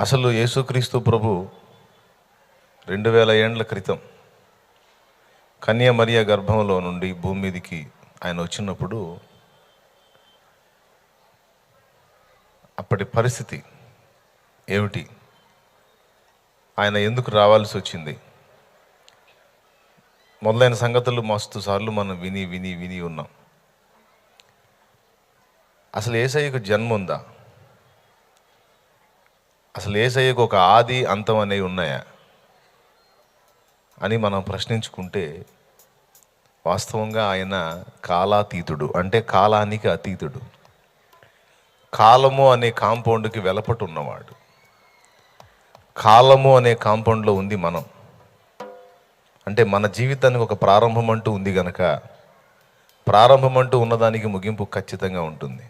అసలు యేసుక్రీస్తు ప్రభు 2000 ఏండ్ల క్రితం కన్య మరియ గర్భంలో నుండి భూమి మీదకి ఆయన వచ్చినప్పుడు అప్పటి పరిస్థితి ఏమిటి, ఆయన ఎందుకు రావాల్సి వచ్చింది, మొదలైన సంగతులు మస్తు సార్లు మనం విని విని విని ఉన్నాం. అసలు యేసయ్యకు జన్మ ఉందా? అసలు యేసయ్యకు ఒక ఆది అంతం అనేవి ఉన్నాయా అని మనం ప్రశ్నించుకుంటే, వాస్తవంగా ఆయన కాలాతీతుడు, అంటే కాలానికి అతీతుడు. కాలము అనే కాంపౌండ్కి వెలపటు ఉన్నవాడు. కాలము అనే కాంపౌండ్లో ఉంది మనం. అంటే మన జీవితానికి ఒక ప్రారంభం అంటూ ఉంది గనక, ప్రారంభం అంటూ ఉన్నదానికి ముగింపు ఖచ్చితంగా ఉంటుంది.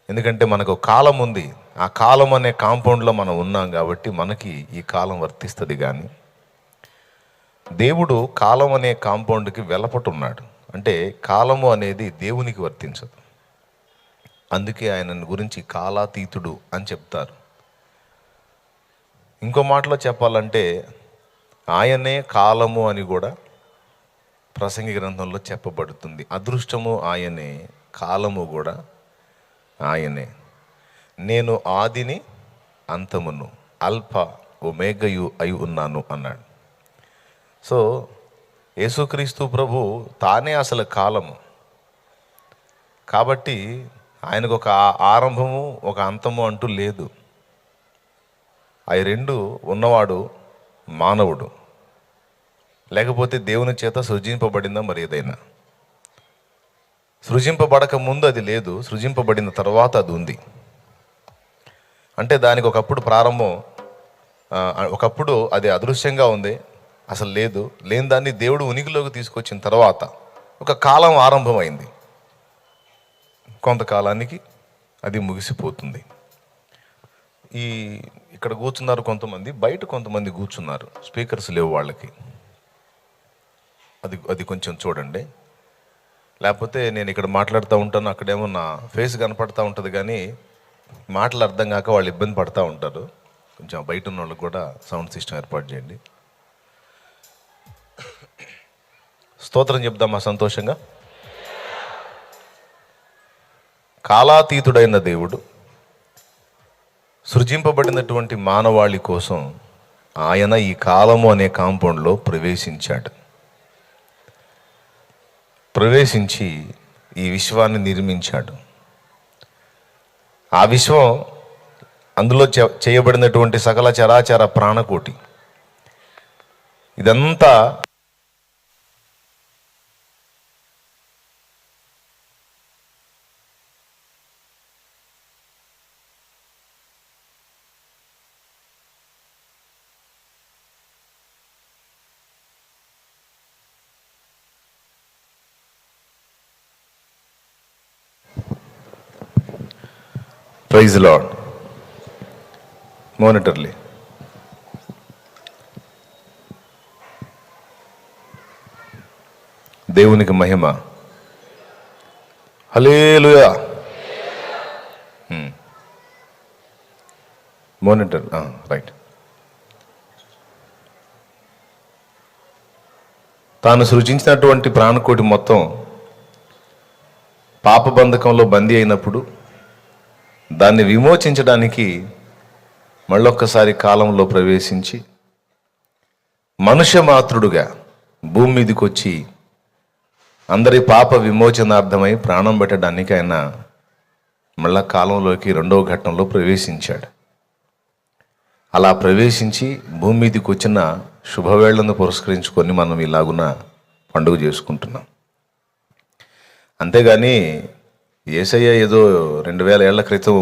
ఎందుకంటే మనకు కాలం ఉంది, ఆ కాలం అనే కాంపౌండ్లో మనం ఉన్నాం కాబట్టి మనకి ఈ కాలం వర్తిస్తుంది. కానీ దేవుడు కాలం అనే కాంపౌండ్కి వెలపటున్నాడు. అంటే కాలము అనేది దేవునికి వర్తించదు. అందుకే ఆయన గురించి కాలాతీతుడు అని చెప్తారు. ఇంకో మాటలో చెప్పాలంటే ఆయనే కాలము అని కూడా ప్రసంగి గ్రంథంలో చెప్పబడుతుంది. అదృష్టము ఆయనే, కాలము కూడా ఆయనే. నేను ఆదిని అంతమును, అల్ఫా ఒమేగయు అయి ఉన్నాను అన్నాడు. సో యేసుక్రీస్తు ప్రభు తానే అసలు కాలము కాబట్టి ఆయనకు ఒక ఆరంభము ఒక అంతము అంటూ లేదు. అవి రెండు ఉన్నవాడు మానవుడు, లేకపోతే దేవుని చేత సృజింపబడిందా మరి ఏదైనా. సృజింపబడక ముందు అది లేదు, సృజింపబడిన తర్వాత అది ఉంది. అంటే దానికి ఒకప్పుడు ప్రారంభం, ఒకప్పుడు అది అదృశ్యంగా ఉంది, అసలు లేదు. లేని దాన్ని దేవుడు ఉనికిలోకి తీసుకొచ్చిన తర్వాత ఒక కాలం ఆరంభమైంది, కొంతకాలానికి అది ముగిసిపోతుంది. ఇక్కడ కూర్చున్నారు కొంతమంది, బయట కొంతమంది కూర్చున్నారు, స్పీకర్స్ లేవు వాళ్ళకి. అది కొంచెం చూడండి. లేకపోతే నేను ఇక్కడ మాట్లాడుతూ ఉంటాను, అక్కడేమో నా ఫేస్ కనపడతా ఉంటుంది, కానీ మాటలు అర్థం కాక వాళ్ళు ఇబ్బంది పడుతూ ఉంటారు. కొంచెం బయట ఉన్న వాళ్ళకి కూడా సౌండ్ సిస్టమ్ ఏర్పాటు చేయండి. స్తోత్రం చెప్దామా సంతోషంగా. కాలాతీతుడైన దేవుడు సృజింపబడినటువంటి మానవాళి కోసం ఆయన ఈ కాలము అనే కాంపౌండ్లో ప్రవేశించి ఈ విశ్వాన్ని నిర్మించాడు. ఆ విశ్వం, అందులో చేయబడినటువంటి సకల చరాచర ప్రాణకోటి, ఇదంతా ప్రైజ్ లార్డ్. మోనిటర్లీ దేవునికి మహిమ. హల్లెలూయా. Monitor right. తాను సృజించినటువంటి ప్రాణకోటి మొత్తం పాపబంధకంలో బందీ అయినప్పుడు దాన్ని విమోచించడానికి మళ్ళొక్కసారి కాలంలో ప్రవేశించి మనుష్య మాతృడుగా భూమి మీదకి వచ్చి అందరి పాప విమోచనార్థమై ప్రాణం పెట్టడానికి ఆయన మళ్ళా కాలంలోకి రెండవ ఘట్టంలో ప్రవేశించాడు. అలా ప్రవేశించి భూమి మీదకి వచ్చిన శుభవేళ్లను పురస్కరించుకొని మనం ఇలాగున పండుగ చేసుకుంటున్నాం. అంతేగాని యేసయ్య ఏదో 2000 ఏళ్ల క్రితం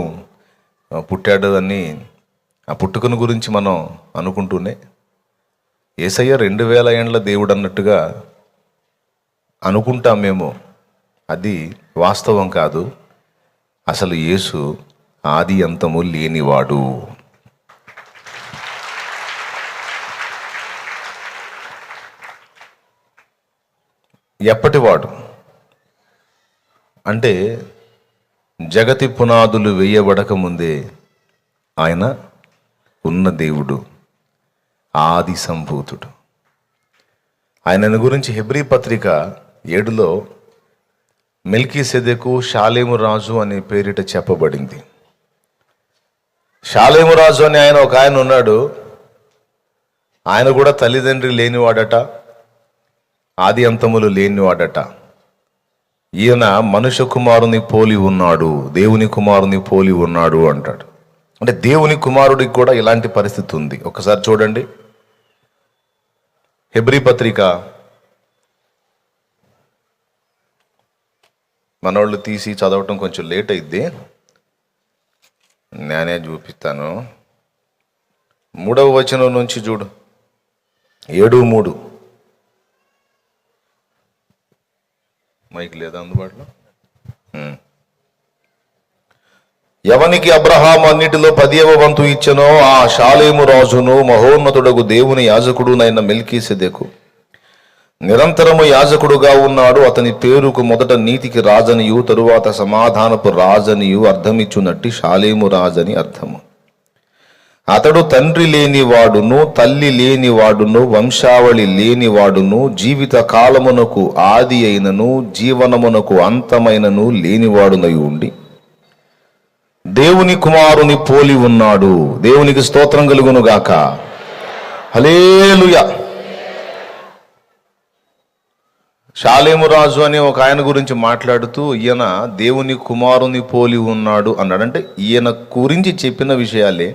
పుట్టాడు అని ఆ పుట్టుకను గురించి మనం అనుకుంటూనే, యేసయ్య 2000 ఏండ్ల దేవుడు అన్నట్టుగా అనుకుంటాం మేము. అది వాస్తవం కాదు. అసలు యేసు ఆది అంతము లేనివాడు. ఎప్పటివాడు అంటే జగతి పునాదులు వేయబడక ముందే ఆయన ఉన్న దేవుడు, ఆది సంభూతుడు. ఆయనను గురించి హెబ్రీ పత్రిక 7లో మెల్కీసెదెకు షాలేము రాజు అనే పేరిట చెప్పబడింది. షాలేము రాజు అని ఒక ఆయన ఉన్నాడు. ఆయన కూడా తల్లిదండ్రి లేనివాడట, ఆది అంతములు లేనివాడట. ఈయన మనుష్య కుమారుని పోలి ఉన్నాడు, దేవుని కుమారుని పోలి ఉన్నాడు అంటాడు. అంటే దేవుని కుమారుడికి కూడా ఇలాంటి పరిస్థితి ఉంది. ఒకసారి చూడండి, హెబ్రీ పత్రిక, మనోళ్ళు తీసి చదవటం కొంచెం లేట్ అయింది, నేనే చూపిస్తాను. 3వ వచనం నుంచి చూడు, 7:3. మైక్ లేదా అందుబాటులో? ఎవనికి అబ్రహాము అన్నిటిలో 10వ వంతు ఇచ్చెనో ఆ షాలేము రాజును మహోన్నతుడగు దేవుని యాజకుడునైన మెల్కీసెదెకు నిరంతరము యాజకుడుగా ఉన్నాడు. అతని పేరుకు మొదట నీతికి రాజనియు తరువాత సమాధానపు రాజనియు అర్థమిచ్చునట్టి షాలేము రాజని అర్థము. అతడు తండ్రి లేనివాడును, తల్లి లేనివాడును, వంశావళి లేనివాడును, జీవిత కాలమునకు ఆది అయినను జీవనమునకు అంతమైనను లేనివాడునై ఉండి దేవుని కుమారుని పోలి ఉన్నాడు. దేవునికి స్తోత్రం కలుగును గాక. హల్లెలూయా. షాలేము రాజు అని ఒక ఆయన గురించి మాట్లాడుతూ ఈయన దేవుని కుమారుని పోలి ఉన్నాడు అన్నాడంటే ఈయన గురించి చెప్పిన విషయాలే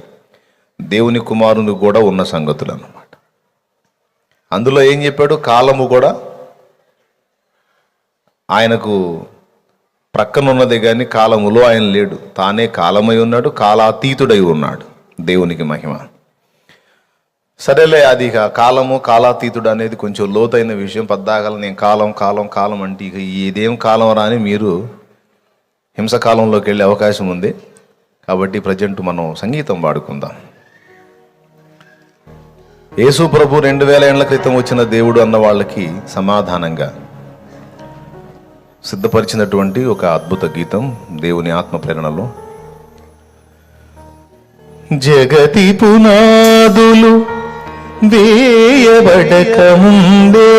దేవుని కుమారుని కూడా ఉన్న సంగతులు అన్నమాట. అందులో ఏం చెప్పాడు? కాలము కూడా ఆయనకు ప్రక్కనున్నదే కానీ కాలములో ఆయన లేడు. తానే కాలమై ఉన్నాడు, కాలాతీతుడై ఉన్నాడు. దేవునికి మహిమ. సరేలే, అది కాలము కాలాతీతుడు అనేది కొంచెం లోతైన విషయం. పద్దాకాలం నేను కాలం కాలం కాలం అంటే ఇక ఇదేం కాలం రాని మీరు హింసకాలంలోకి వెళ్ళే అవకాశం ఉంది. కాబట్టి ప్రజెంట్ మనం సంగీతం పాడుకుందాం. యేసు ప్రభు 2000 ఏళ్ల క్రితం వచ్చిన దేవుడు అన్న వాళ్ళకి సమాధానంగా సిద్ధపరిచినటువంటి ఒక అద్భుత గీతం దేవుని ఆత్మ ప్రేరణలో. జగతి పునాదులు వేయబడక ముందే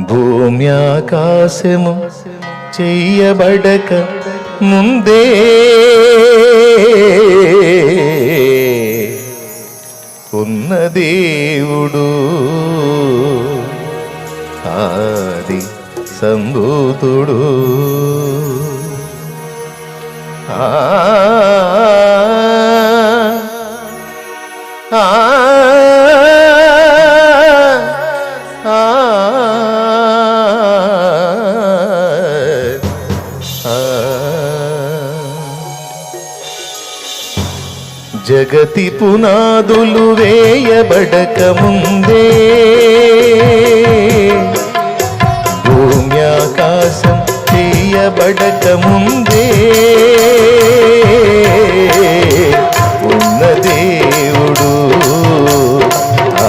భూమి ఆకాశము చెయ్యబడక ముందే ఉన్న దేవుడు ఆది సంభూతుడు. జగతి పునాదులు వేయబడక ముందే భూమి ఆకాశం చేయబడక ముందే ఉన్న దేవుడు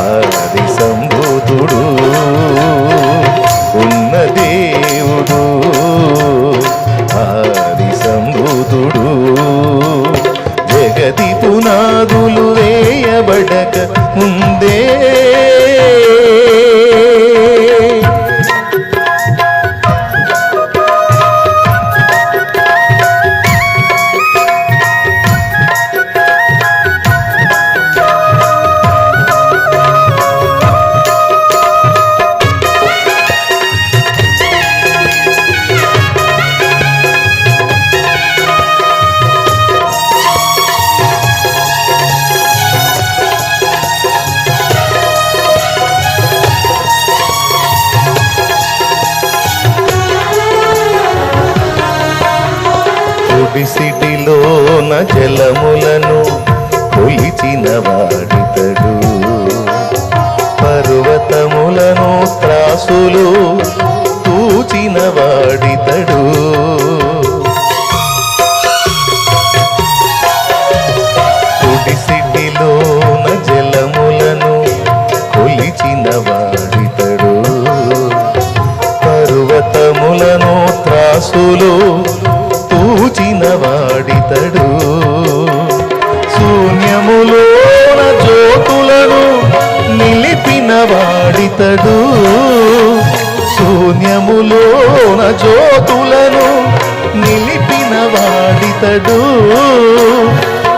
ఆది సంభూతుడు. ఉన్న దేవుడు ఆది సంభూతుడు. జగతి పునాదులు వేయబడక ముందే సిటిలోన జలములను కొలిచిన వాడితడు, పర్వతములను త్రాసులు తూచిన వాడితడు. సిటిలోన జలములను కొలిచిన వాడితడు, పర్వతములను త్రాసు పునాదులు పూచిన వాడితడు, శూన్యములోన జ్యోతులను నిలిపిన వాడితడు, శూన్యములోన జ్యోతులను నిలిపిన వాడితడు,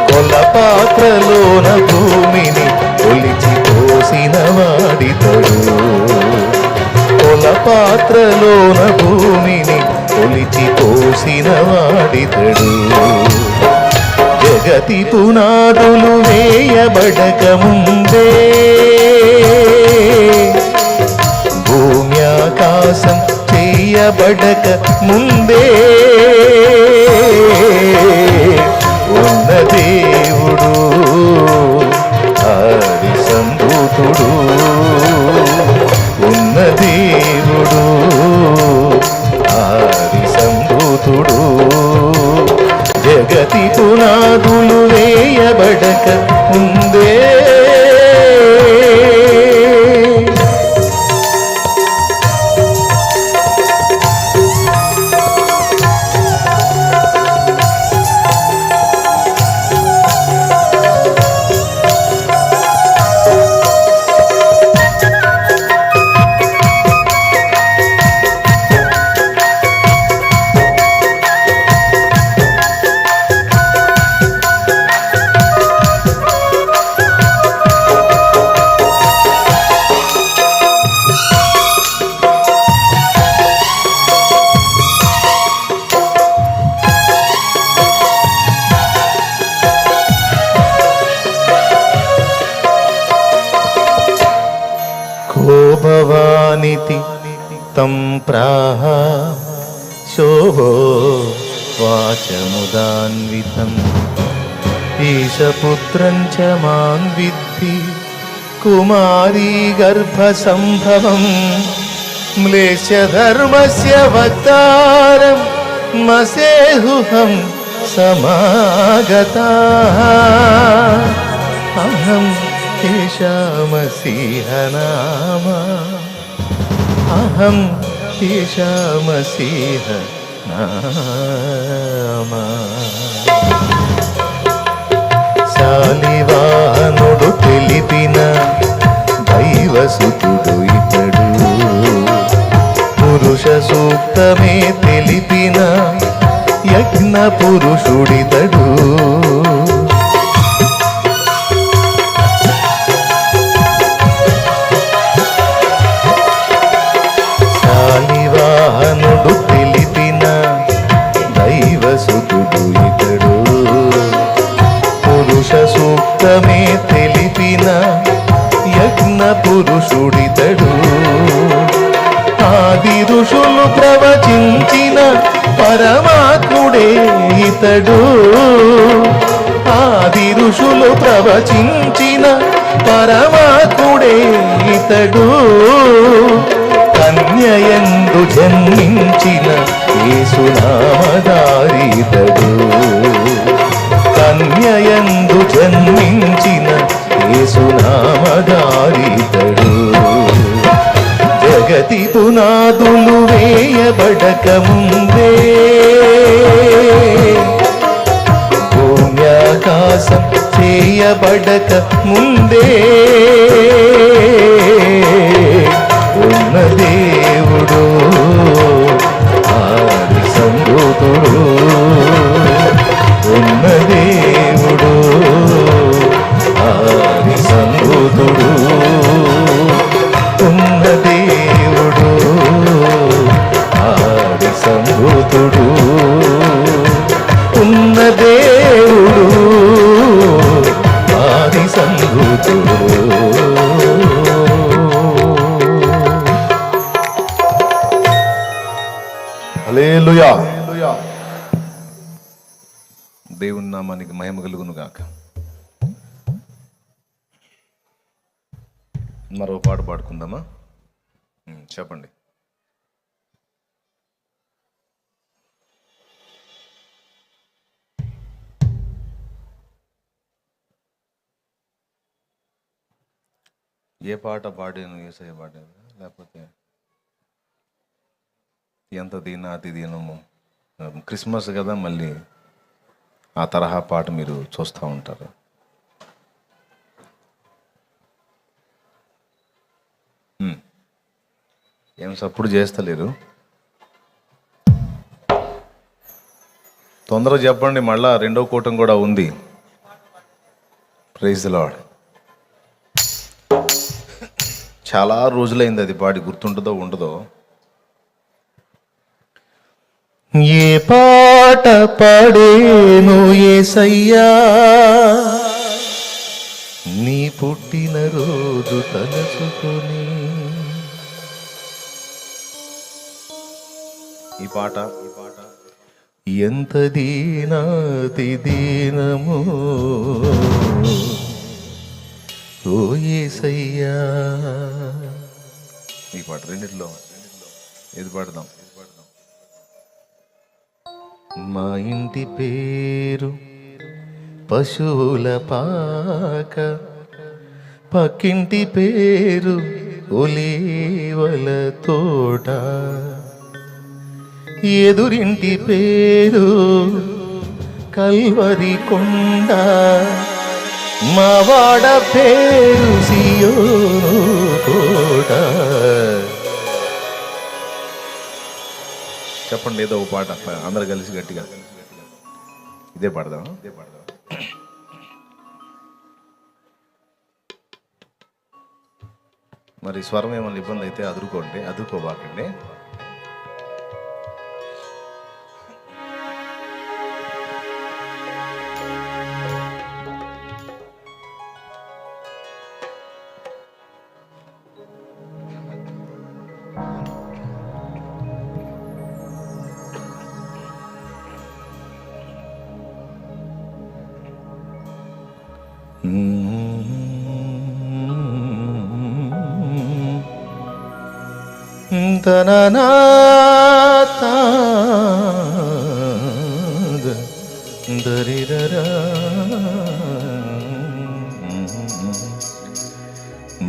కొల పాత్రలోన భూమిని కొలిచి పోసిన వాడితడు, కొల పాత్రలోన భూమిని కొలిచి పోసిన వాడితడు, జగతి పునాదులు వేయబడక ముందే భూమి ఆకాశం చేయబడక ముందే ఉన్న దేవుడు ఆది సంభూతుడు, ఉన్న దేవుడు ఆది సంభూతుడు, జగతి పునాదులు వేయబడక ముందే. భవానితి తం ప్రాహ శోభో వాచముదాన్వితం, ఈశపుత్రం చ మాం విద్ధి కుమారీ గర్భసంభవం, మ్లేచ్ఛధర్మస్య వక్తారం మసేహుహం సమాగతాః, అహం తేషామసీహ నామ, అహం తేషామసీహ నామ. శాలివాహనుడు తెలిపిన దైవసుతుడు ఇతడు, పురుష సూక్తమే తెలిపిన యజ్ఞ పురుషుడితడు, శాలివాహనుడు తెలిపిన దైవసుతుడు ఇతడు, పురుష సూక్తమే తెలిపిన యజ్ఞ పురుషుడితడు, ఆది ఋషులు ప్రవచించిన పరమాత్ముడే ఇతడు, ఆది ఋషులు ప్రవచించిన పరమాత్ముడే ఇతడు, కన్యయందు జన్మించిన యేసునామధారితడు, కన్యయందు జన్మించిన యేసునామధారితడు, జగతి పునాదులు వేయబడక ముందే భూమి ఆకాశం చేయబడక ముందే ఉన్న దేవుడు ఆది సంభూతుడు, ఉన్న దేవుడు ఆది సంభూతుడు, ఉన్న దేవుడు ఆది సంభూతుడు, ఉన్న దేవుడు ఆది సంభూతుడు. హల్లెలూయా. దేవుని నామానికి మహిమ కలుగును గాక. మరో పాట పాడుకుందామా? చెప్పండి. ఏ పాట పాడాను? యేసయ్య పాడాను లేకపోతే ఎంత దీనాతి దీనము క్రిస్మస్ కదా, మళ్ళీ ఆ తరహా పాట మీరు చూస్తూ ఉంటారు. ఏం సప్పుడు చేస్తలేరు? తొందరగా చెప్పండి, మళ్ళా రెండో కూటం కూడా ఉంది. Praise the lord. చాలా రోజులైంది అది పాడి, గుర్తుంటుందో ఉండదో. ఏ పాట పాడేను యేసయ్యా నీ పుట్టిన రోజు తలచుకొని. ఈ పాట ఎంత దీనాతి దీనము ఓ యేసయ్యా. ఈ పాట రెండిట్లో ఏది పాడదాం? మా ఇంటి పేరు పశువుల పాక, పక్కింటి పేరు ఒలీవల తోట, ఎదురింటి పేరు కల్వరి కొండ, మా వాడ పేరు సియోను కోట. చెప్పండి ఏదో ఒక పాట అందరు కలిసి గట్టిగా. ఇదే పాడదాం. మరి స్వరం ఏమైనా ఇబ్బంది అయితే అదురుకోబాకండి.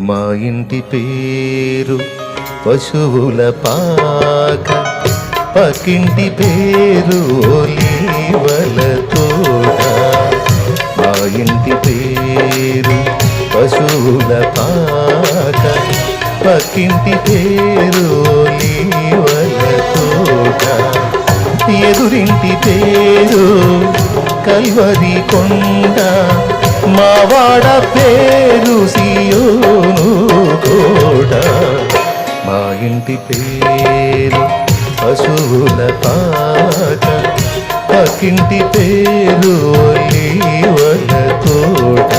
మా ఇంటి పేరు పశువుల పాక, పక్కింటి పేరు ఒలీవల తోట, మా ఇంటి పేరు పశువుల పాక, పక్కింటి పేరు ఒలీవల తోట, ఎదురింటి పేరు కల్వరి కొండ, మా వాడ పేరు సియోను కోట. మా ఇంటి పేరు పశువుల పాక, పక్కింటి పేరు ఒలీవల తోట.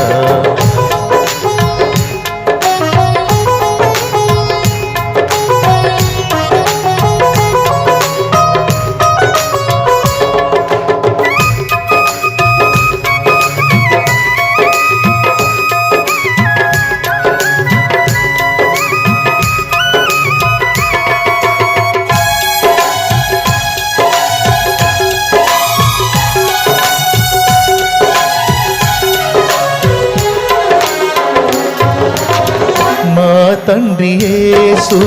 తండ్రి యేసు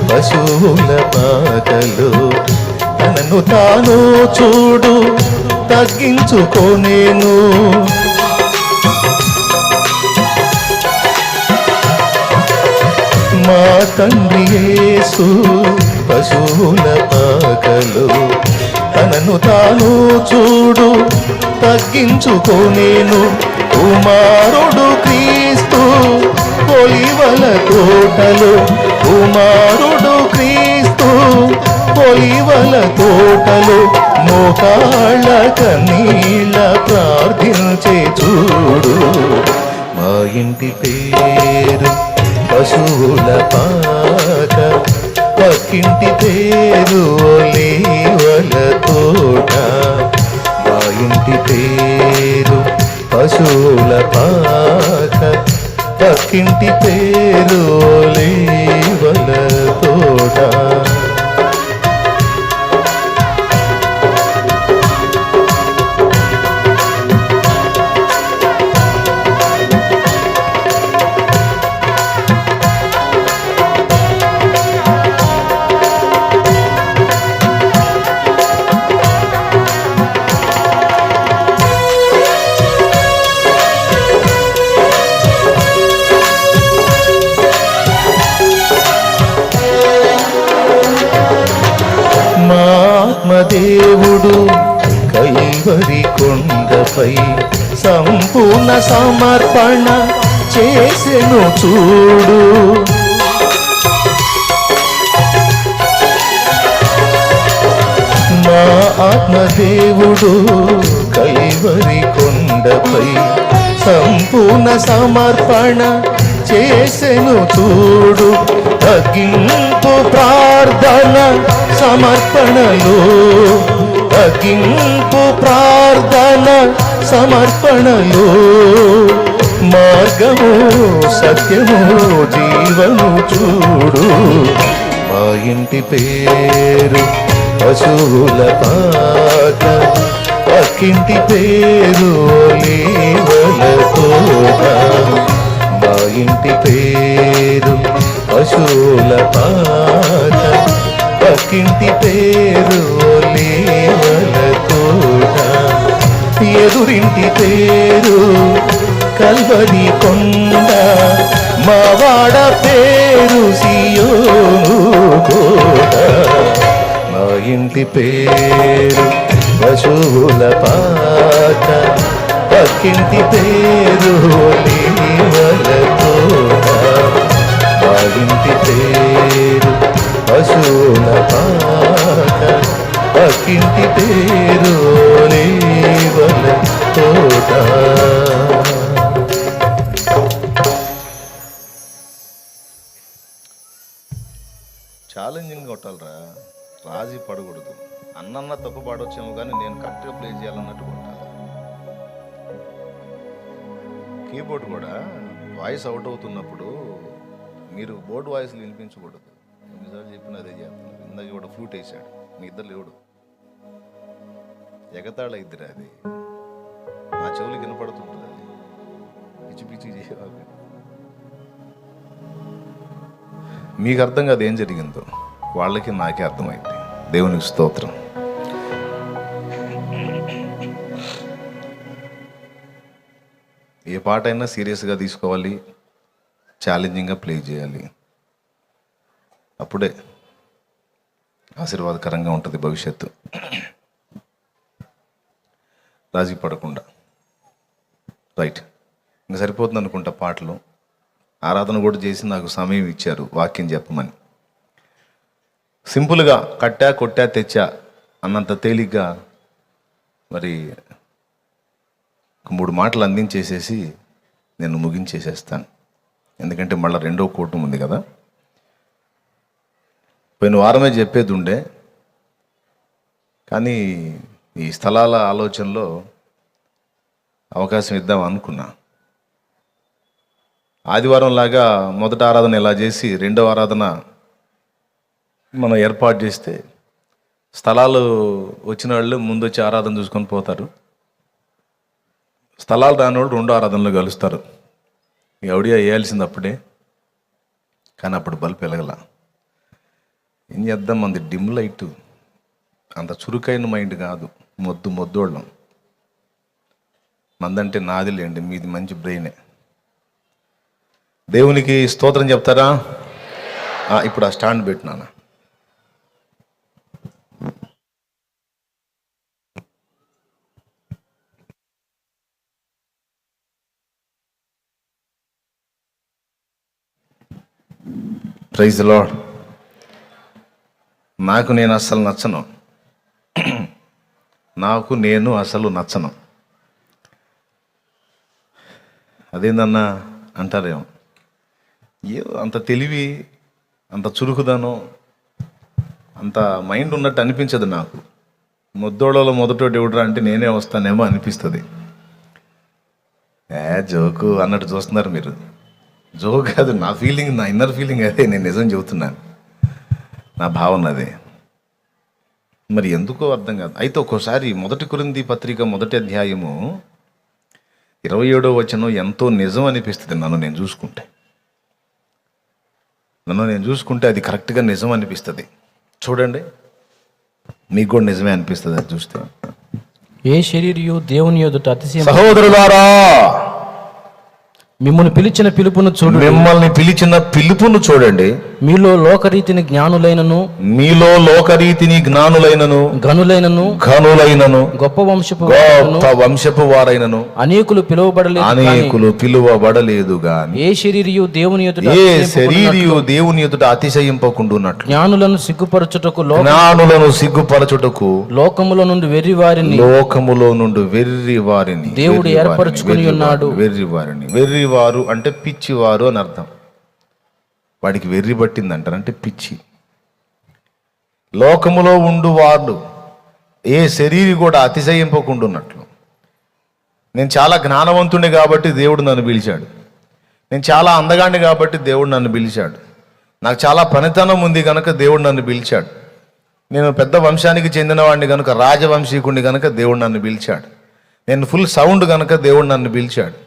పశువుల పాకలో తనను తాను చూడు తగ్గించుకోనేను. మా తండ్రి యేసు పశువుల పాకలో తనను తాను చూడు తగ్గించుకోనేను. కుమారుడు క్రీస్తు ఒలీవల తోటలో, కుమారుడు క్రీస్తు ఒలీవల తోటలో, మోకాళ్ళ కన్నీళ్ళ ప్రార్థించే చూడు. మా ఇంటి పేరు పశువుల పాక, పక్కింటి పేరు ఒలీవల తోట, మా ఇంటి పేరు పశువుల పాక, పక్కింటి పేరు ఒలీవల తోట. ఆత్మదేవుడు కైవరి కొండపై సంపూర్ణ సమర్పణ చేసెను చూడు. మా ఆత్మదేవుడు కైవరి కొండపై సంపూర్ణ సమర్పణ చేసెను చూడు. తగ్గింపు ప్రార్థన సమర్పణలో, తగ్గింపు ప్రార్థన సమర్పణలో మార్గము సత్యము జీవము చూడు. మా ఇంటి పేరు పశువుల పాక, పక్కింటి పేరు ఒలీవల తోట. మా ఇంటి పేరు పశువుల పాక, పక్కింటి పేరు ఒలీవల తోట. ఎదురింటి పేరు కల్వరి కొండ, మావాడ పేరు సియోను కోట. మా ఇంటి పేరు పశువుల పాక, పక్కింటి పేరు ఒలీవల తోట. మా ఇంటి పేరు పశువుల పాక, పక్కింటి పేరు ఒలీవల తోట. ఛాలెంజింగ్ కొట్టాలరా, రాజీ పడకూడదు. అన్నన్న తప్పు పాడొచ్చేమో కానీ నేను కరెక్ట్గా ప్లే చేయాలన్నట్టు కొట్టాలి. కీబోర్డ్ కూడా వాయిస్ అవుట్ అవుతున్నప్పుడు మీరు బోర్డు వాయిస్లు వినిపించకూడదు. ఎన్నిసార్లు చెప్పినా అదే చేస్తున్నారు. ఇందాక కూడా ఫ్లూట్ వేసాడు, మీ ఇద్దరు లేవుడు ఎగతాళ ఇద్దరు. అది నా చెవులు వినపడుతుంటుంది. అది పిచ్చి పిచ్చి చేయాలి. మీకు అర్థం కాదు ఏం జరిగిందో, వాళ్ళకి నాకే అర్థమైంది. దేవునికి స్తోత్రం. ఏ పాట అయినా సీరియస్గా తీసుకోవాలి, ఛాలెంజింగ్గా ప్లే చేయాలి. అప్పుడే ఆశీర్వాదకరంగా ఉంటుంది భవిష్యత్తు. రాజీ పడకుండా. రైట్, ఇంకా సరిపోతుంది అనుకుంటా పాటలు. ఆరాధన కూడా చేసి నాకు సమయం ఇచ్చారు వాక్యం చెప్పమని. సింపుల్గా కట్టా కొట్టా తెచ్చా అన్నంత తేలిగ్గా మరి 3 మాటలు అందించేసేసి నేను ముగించేసేస్తాను. ఎందుకంటే మళ్ళీ 2వ కూటం ఉంది కదా. పోయిన వారమే చెప్పేది ఉండే, కానీ ఈ స్థలాల ఆలోచనలో అవకాశం ఇద్దాం అనుకున్నా. ఆదివారం లాగా మొదట ఆరాధన ఎలా చేసి 2వ ఆరాధన మనం ఏర్పాటు చేస్తే స్థలాలు వచ్చిన వాళ్ళు ముందు వచ్చి ఆరాధన చూసుకొని పోతారు. స్థలాలు రాని వాళ్ళు 2వ ఆరాధనలో కలుస్తారు. ఎవడియా వేయాల్సింది అప్పుడే, కానీ అప్పుడు బల్బ్ వెలగల. ఏం చేద్దాం, మంది డిమ్ లైట్, అంత చురుకైన మైండ్ కాదు, మొద్దోళ్ళం. మందంటే నాది లేండి, మీది మంచి బ్రెయినే. దేవునికి స్తోత్రం చెప్తారా? ఇప్పుడు ఆ స్టాండ్ పెట్టినాను. Praise the lord. నాకు నేను అస్సలు నచ్చను. అదేందన్నా అంటారేమో. అంత తెలివి, అంత చురుకుదనం, అంత మైండ్ ఉన్నట్టు అనిపించదు నాకు. మొద్దోళ్ళలో మొదటోడు ఎవడరా అంటే నేనే వస్తానేమో అనిపిస్తుంది. జోకు అన్నట్టు చూస్తున్నారు మీరు. జోక్ కాదు, నా ఫీలింగ్, నా ఇన్నర్ ఫీలింగ్ అదే. నేను నిజం చెబుతున్నాను, నా భావన అదే. మరి ఎందుకో అర్థం కాదు. అయితే ఒక్కోసారి 1 కొరింథీ పత్రిక 1వ అధ్యాయము 27వ వచనం ఎంతో నిజం అనిపిస్తుంది. నన్ను నేను చూసుకుంటే అది కరెక్ట్గా నిజం అనిపిస్తుంది. చూడండి, మీకు కూడా నిజమే అనిపిస్తుంది అది చూస్తే. ఏ శరీరయు దేవుని ఎదుట అతిశయం. సహోదరులారా, మిమ్మల్ని పిలిచిన పిలుపును చూడు. మిమ్మల్ని పిలిచిన పిలుపును చూడండి. మీలో లోకరీతిని జ్ఞానులైనను, మీలో లోకరీతిని జ్ఞానులైనను, ఘనులైనను, గొప్ప వంశపు వారైనను అనేకులు పిలువబడలేదు గాని ఏ శరీరియు దేవుని ఎదుట అతిశయింపకుండున్నట్లు జ్ఞానులను సిగ్గుపరచుటకు లోకములో నుండి వెర్రి వారిని దేవుడు ఏర్పరచుకుని ఉన్నాడు. వెర్రివారు అంటే పిచ్చివారు అని అర్థం. వాడికి వెర్రి పట్టిందంటారు, అంటే పిచ్చి. లోకములో ఉండు వాళ్ళు ఏ శరీరి కూడా అతిశయింపకుండున్నట్లు. నేను చాలా జ్ఞానవంతుడిని కాబట్టి దేవుడు నన్ను పిలిచాడు. నేను చాలా అందగాడిని కాబట్టి దేవుడు నన్ను పిలిచాడు. నాకు చాలా పనితనం ఉంది కనుక దేవుడు నన్ను పిలిచాడు. నేను పెద్ద వంశానికి చెందినవాడిని కనుక, రాజవంశీకుడిని కనుక దేవుడు నన్ను పిలిచాడు. నేను ఫుల్ సౌండ్ కనుక దేవుడు నన్ను పిలిచాడు.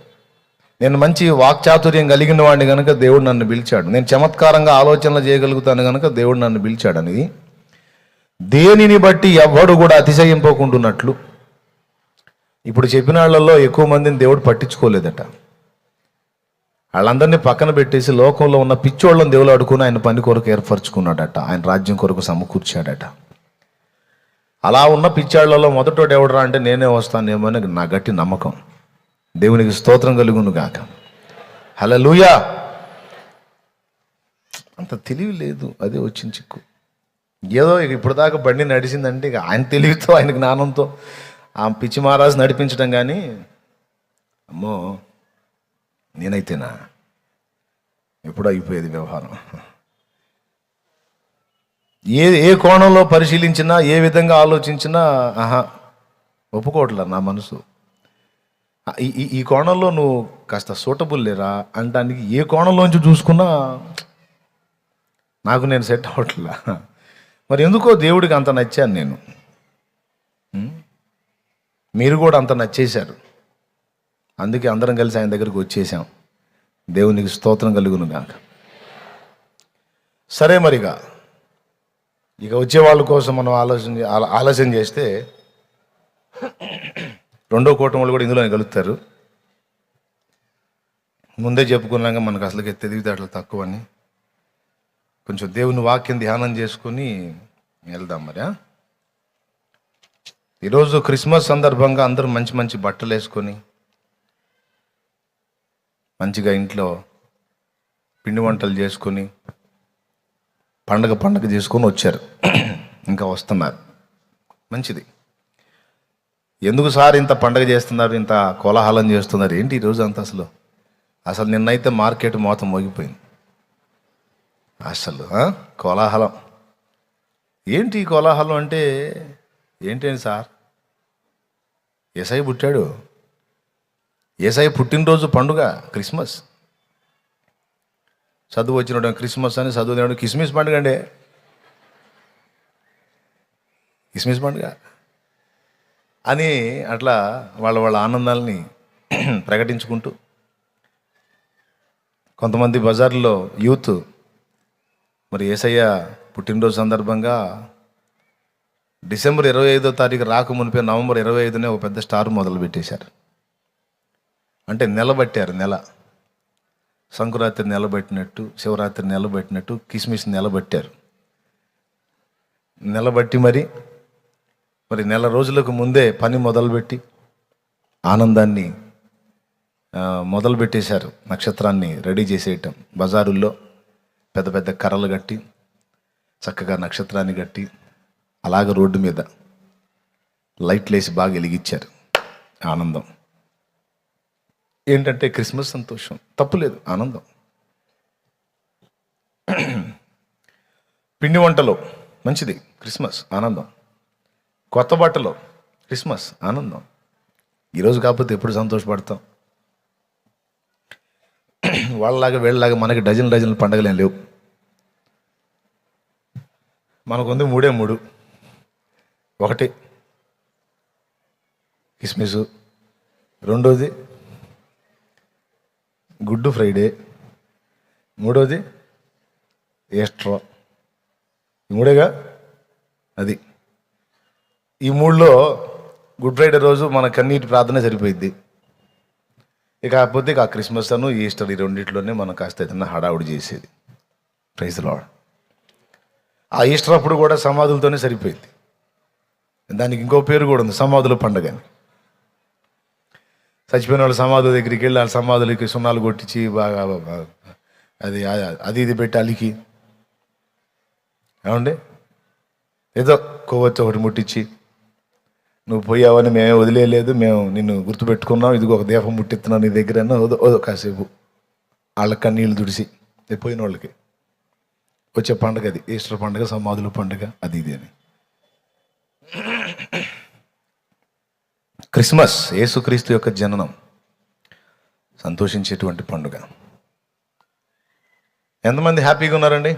నేను మంచి వాక్చాతుర్యం కలిగిన వాడిని కనుక దేవుడు నన్ను పిలిచాడు. నేను చమత్కారంగా ఆలోచనలు చేయగలుగుతాను కనుక దేవుడు నన్ను పిలిచాడని దేనిని బట్టి ఎవ్వడు కూడా అతిశయింపకుంటున్నట్లు. ఇప్పుడు చెప్పిన వాళ్ళల్లో ఎక్కువ మందిని దేవుడు పట్టించుకోలేదట. వాళ్ళందరినీ పక్కన పెట్టేసి లోకంలో ఉన్న పిచ్చోళ్ళని దేవుడు అడుకుని ఆయన పని కొరకు ఏర్పరచుకున్నాడట, ఆయన రాజ్యం కొరకు సమకూర్చాడట. అలా ఉన్న పిచ్చాళ్లలో మొదటోడు ఎవడరా అంటే నేనే వస్తానేమో అని నా గట్టి నమ్మకం. దేవునికి స్తోత్రం కలుగును గాక. హల్లెలూయా. అంత తెలివి లేదు, అదే వచ్చిన చిక్కు. ఏదో ఇప్పుడు దాకా బండి నడిచిందంటే ఇక ఆయన తెలివితో, ఆయన జ్ఞానంతో ఆ పిచ్చి మహారాజు నడిపించడం. కానీ అమ్మో నేనైతేనా ఎప్పుడూ అయిపోయేది వ్యవహారం. ఏ కోణంలో పరిశీలించినా, ఏ విధంగా ఆలోచించినా ఒప్పుకోవట్లే నా మనసు. ఈ కోణంలో నువ్వు కాస్త సూటబుల్ లేరా అనడానికి ఏ కోణంలోంచి చూసుకున్నా నాకు నేను సెట్ అవ్వట్లా. మరి ఎందుకో దేవుడికి అంత నచ్చాను నేను. మీరు కూడా అంత నచ్చేశారు, అందుకే అందరం కలిసి ఆయన దగ్గరికి వచ్చేసాం. దేవునికి స్తోత్రం కలుగును గాక. సరే, మరిగా ఇక వచ్చే వాళ్ళ కోసం మనం ఆలోచన చేస్తే రెండో కూటమి వాళ్ళు కూడా ఇందులోనే కలుగుతారు. ముందే చెప్పుకున్నాక మనకు అసలుకి తెలివితేటలు తక్కువ అని కొంచెం దేవుని వాక్యం ధ్యానం చేసుకుని వెళ్దాం. మరి ఈరోజు క్రిస్మస్ సందర్భంగా అందరూ మంచి మంచి బట్టలు వేసుకొని మంచిగా ఇంట్లో పిండి వంటలు చేసుకొని పండగ చేసుకొని వచ్చారు, ఇంకా వస్తున్నారు. మంచిది. ఎందుకు సార్ ఇంత పండగ చేస్తున్నారు, ఇంత కోలాహలం చేస్తున్నారు ఏంటి ఈరోజు అంత? అసలు నిన్నైతే మార్కెట్ మొత్తం మోగిపోయింది. అసలు కోలాహలం ఏంటి? కోలాహలం అంటే ఏంటండి సార్? యేసయ్య పుట్టాడు, యేసయ్య పుట్టినరోజు పండుగ క్రిస్మస్. చదువు వచ్చిన క్రిస్మస్ అని, చదువు కిస్మిస్ పండుగ అండి, కిస్మిస్ పండుగ అని అట్లా వాళ్ళ ఆనందాలని ప్రకటించుకుంటూ కొంతమంది బజార్లో యూత్ మరి యేసయ్య పుట్టినరోజు సందర్భంగా డిసెంబర్ 25వ తారీఖు రాక మునిపే నవంబర్ 25నే ఒక పెద్ద స్టార్ మొదలు పెట్టేశారు. అంటే నిలబెట్టారు. సంక్రాంతి నిలబెట్టినట్టు, శివరాత్రి నిలబెట్టినట్టు కిస్మిస్ నిలబెట్టారు. నిలబెట్టి మరి నెల రోజులకు ముందే పని మొదలుపెట్టి ఆనందాన్ని మొదలుపెట్టేశారు. నక్షత్రాన్ని రెడీ చేసేయటం, బజారుల్లో పెద్ద పెద్ద కర్రలు కట్టి చక్కగా నక్షత్రాన్ని కట్టి అలాగ రోడ్డు మీద లైట్లు వేసి బాగా వెలిగించారు. ఆనందం ఏంటంటే క్రిస్మస్ సంతోషం, తప్పులేదు, ఆనందం. పిండి వంటలో మంచిది, క్రిస్మస్ ఆనందం. కొత్త బట్టలో క్రిస్మస్ ఆనందం. ఈరోజు కాకపోతే ఎప్పుడు సంతోషపడతాం? వాళ్ళలాగా వీళ్ళలాగా మనకి డజన్ల పండగలేం లేవు. మనకుంది 3 ఒకటి క్రిస్మస్, రెండోది గుడ్ ఫ్రైడే, మూడోది ఈస్టర్. ఈ 3గా అది. ఈ 3లో గుడ్ ఫ్రైడే రోజు మన కన్నీటి ప్రార్థన సరిపోయిద్ది. కాకపోతే ఇక ఆ క్రిస్మస్ అను ఈస్టర్ ఈ రెండిట్లోనే మనం కాస్త ఏదైనా హడావుడి చేసేది. Praise lord. ఆ ఈస్టర్ అప్పుడు కూడా సమాధులతోనే సరిపోయింది. దానికి ఇంకో పేరు కూడా ఉంది, సమాధుల పండుగ అని. చచ్చిపోయిన వాళ్ళ సమాధుల దగ్గరికి వెళ్ళి వాళ్ళ సమాధులకి సున్నాలు కొట్టించి బాగా అది అది ఇది పెట్టి అలికి, ఏమండి, ఏదో కొవ్వొత్తి ఒకటి ముట్టించి, నువ్వు పోయావని మేమే వదిలేయలేదు, మేము నిన్ను గుర్తుపెట్టుకున్నాం, ఇదిగో ఒక దీపం ముట్టిస్తున్నాం నీ దగ్గర కాసేపు వాళ్ళ కన్నీళ్ళు తుడిసి పోయిన వాళ్ళకి వచ్చే పండుగ అది. ఈస్టర్ పండుగ, సమాధుల పండుగ, అది ఇది అని. క్రిస్మస్ యేసుక్రీస్తు యొక్క జననం, సంతోషించేటువంటి పండుగ. ఎంతమంది హ్యాపీగా ఉన్నారండి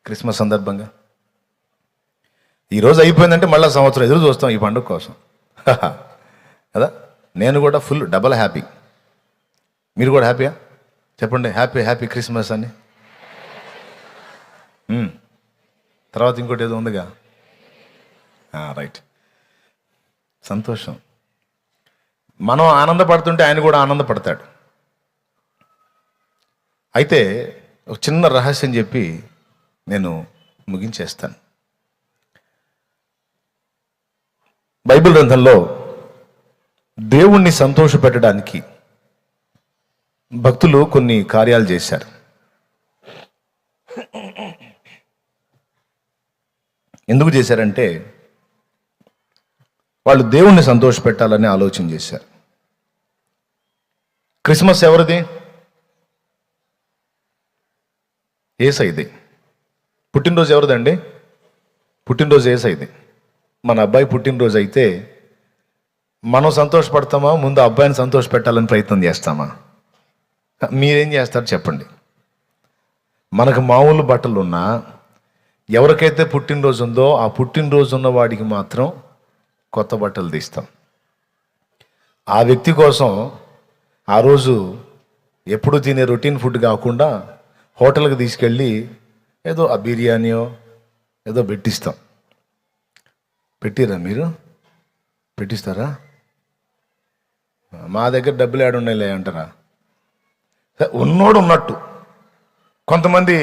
క్రిస్మస్ సందర్భంగా? ఈరోజు అయిపోయిందంటే మళ్ళీ సంవత్సరం ఎదురు చూస్తాం ఈ పండుగ కోసం కదా. నేను కూడా ఫుల్ డబల్ హ్యాపీ. మీరు కూడా హ్యాపీయా? చెప్పండి, హ్యాపీ హ్యాపీ క్రిస్మస్ అని. తర్వాత ఇంకోటి ఏదో ఉందిగా, రైట్, సంతోషం. మనం ఆనందపడుతుంటే ఆయన కూడా ఆనందపడతాడు. అయితే ఒక చిన్న రహస్యం చెప్పి నేను ముగించేస్తాను. బైబిల్ గ్రంథంలో దేవుణ్ణి సంతోషపెట్టడానికి భక్తులు కొన్ని కార్యాలు చేశారు. ఎందుకు చేశారంటే వాళ్ళు దేవుణ్ణి సంతోషపెట్టాలని ఆలోచన చేశారు. క్రిస్మస్ ఎవరిది? యేసయ్యది. పుట్టినరోజు ఎవరిదండి? పుట్టినరోజు యేసయ్యది. మన అబ్బాయి పుట్టినరోజు అయితే మనం సంతోషపడతామా, ముందు అబ్బాయిని సంతోషపెట్టాలని ప్రయత్నం చేస్తామా? మీరేం చేస్తారు చెప్పండి. మనకు మామూలు బట్టలు ఉన్నా ఎవరికైతే పుట్టినరోజు ఉందో ఆ పుట్టినరోజు ఉన్న వాడికి మాత్రం కొత్త బట్టలు తీస్తాం. ఆ వ్యక్తి కోసం ఆ రోజు ఎప్పుడు తినే రొటీన్ ఫుడ్ కాకుండా హోటల్కి తీసుకెళ్ళి ఏదో ఆ బిర్యానీయో ఏదో పెట్టిస్తాం. పెట్టిరా మీరు? పెట్టిస్తారా? మా దగ్గర డబ్బులు ఏడున్నాయిలే అంటారా? ఉన్నోడు ఉన్నట్టు. కొంతమంది